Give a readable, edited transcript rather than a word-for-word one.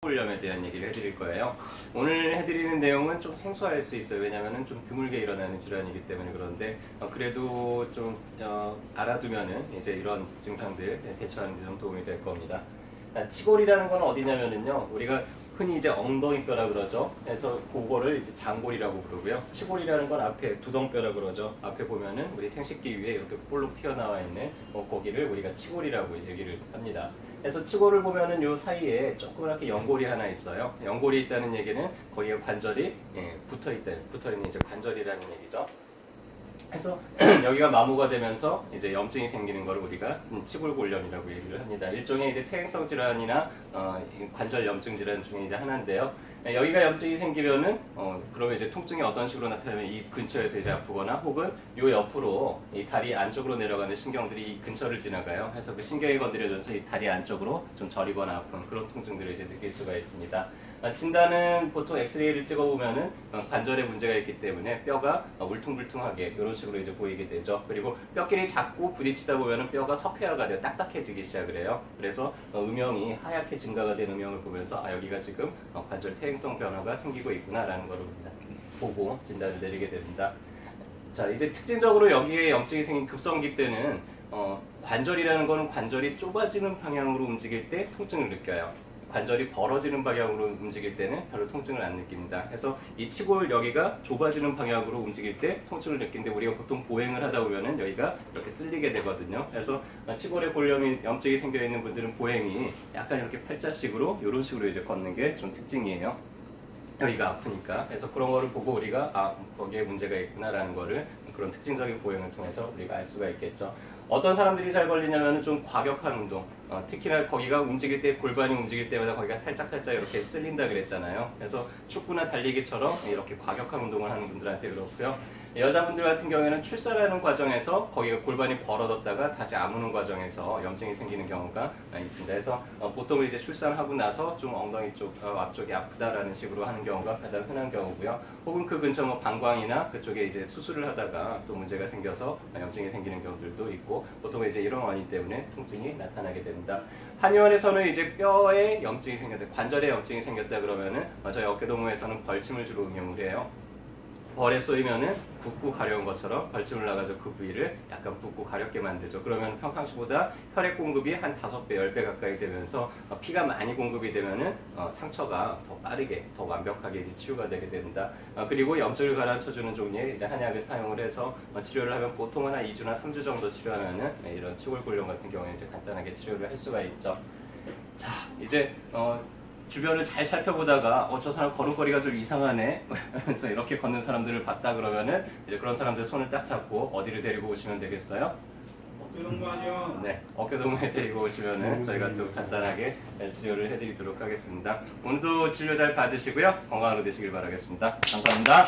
치골염에 대한 얘기를 해드릴 거예요. 오늘 해드리는 내용은 좀 생소할 수 있어요. 왜냐하면 좀 드물게 일어나는 질환이기 때문에. 그런데 그래도 좀 알아두면은 이제 이런 증상들 대처하는 데 좀 도움이 될 겁니다. 치골이라는 건 어디냐면은요, 우리가 흔히 이제 엉덩이뼈라 그러죠. 그래서 그거를 이제 장골이라고 부르고요. 치골이라는 건 앞에 두덩뼈라 그러죠. 앞에 보면은 우리 생식기 위에 이렇게 볼록 튀어나와 있는 거기를 우리가 치골이라고 얘기를 합니다. 그래서 치골을 보면은 요 사이에 조그맣게 연골이 하나 있어요. 연골이 있다는 얘기는 거기에 관절이 붙어있는 이제 관절이라는 얘기죠. 그래서 여기가 마모가 되면서 이제 염증이 생기는 걸 우리가 치골골염이라고 얘기를 합니다. 일종의 이제 퇴행성 질환이나 관절 염증 질환 중에 이제 하나인데요. 여기가 염증이 생기면은 그러면 이제 통증이 어떤 식으로 나타나면 이 근처에서 이제 아프거나 혹은 요 옆으로 이 다리 안쪽으로 내려가는 신경들이 이 근처를 지나가요. 그래서 그 신경이 건드려져서 이 다리 안쪽으로 좀 저리거나 아픈 그런 통증들을 이제 느낄 수가 있습니다. 진단은 보통 엑스레이를 찍어보면은 관절에 문제가 있기 때문에 뼈가 울퉁불퉁하게 이런 식으로 이제 보이게 되죠. 그리고 뼈끼리 자꾸 부딪히다 보면은 뼈가 석회화가 되어 딱딱해지기 시작을 해요. 그래서 음영이 하얗게 증가가 된 음영을 보면서 여기가 지금 관절 퇴행성 변화가 생기고 있구나라는 걸 보고 진단을 내리게 됩니다. 자, 이제 특징적으로 여기에 염증이 생긴 급성기 때는 관절이라는 거는 관절이 좁아지는 방향으로 움직일 때 통증을 느껴요. 관절이 벌어지는 방향으로 움직일 때는 별로 통증을 안 느낍니다. 그래서 이 치골 여기가 좁아지는 방향으로 움직일 때 통증을 느끼는데 우리가 보통 보행을 하다 보면은 여기가 이렇게 쓸리게 되거든요. 그래서 치골에 골염이 염증이 생겨 있는 분들은 보행이 약간 이렇게 팔자식으로 이런 식으로 이제 걷는 게 좀 특징이에요. 여기가 아프니까. 그래서 그런 거를 보고 우리가 거기에 문제가 있구나라는 거를 그런 특징적인 보행을 통해서 우리가 알 수가 있겠죠. 어떤 사람들이 잘 걸리냐면 좀 과격한 운동, 특히나 거기가 움직일 때, 골반이 움직일 때마다 거기가 살짝 이렇게 쓸린다 그랬잖아요. 그래서 축구나 달리기처럼 이렇게 과격한 운동을 하는 분들한테 그렇고요. 여자분들 같은 경우에는 출산하는 과정에서 거기가 골반이 벌어졌다가 다시 아무는 과정에서 염증이 생기는 경우가 있습니다. 그래서 보통 이제 출산하고 나서 좀 엉덩이 쪽, 앞쪽이 아프다라는 식으로 하는 경우가 가장 흔한 경우고요. 혹은 그 근처 방광이나 그쪽에 이제 수술을 하다가 또 문제가 생겨서 염증이 생기는 경우들도 있고, 보통 이제 이런 원인 때문에 통증이 나타나게 됩니다. 한의원에서는 이제 뼈에 염증이 생겼다, 관절에 염증이 생겼다 그러면은 저희 어깨동무에서는 벌침을 주로 응용을 해요. 벌에 쏘이면은 붓고 가려운 것처럼 벌침을 나가서 그 부위를 약간 붓고 가렵게 만들죠. 그러면 평상시보다 혈액 공급이 한 5배, 10배 가까이 되면서 피가 많이 공급이 되면은 상처가 더 빠르게, 더 완벽하게 이제 치유가 되게 됩니다. 그리고 염증을 가라앉혀주는 종류의 이제 한약을 사용을 해서 치료를 하면 보통은 한 2주나 3주 정도 치료하면은 이런 치골골염 같은 경우에 이제 간단하게 치료를 할 수가 있죠. 자, 이제 주변을 잘 살펴보다가 저 사람 걸음걸이가 좀 이상하네 그래서 이렇게 걷는 사람들을 봤다 그러면은 이제 그런 사람들 손을 딱 잡고 어디를 데리고 오시면 되겠어요? 어깨동무하죠. 네, 어깨동무에 데리고 오시면은 저희가 또 간단하게 치료를 해드리도록 하겠습니다. 오늘도 치료 잘 받으시고요, 건강하게 되시길 바라겠습니다. 감사합니다.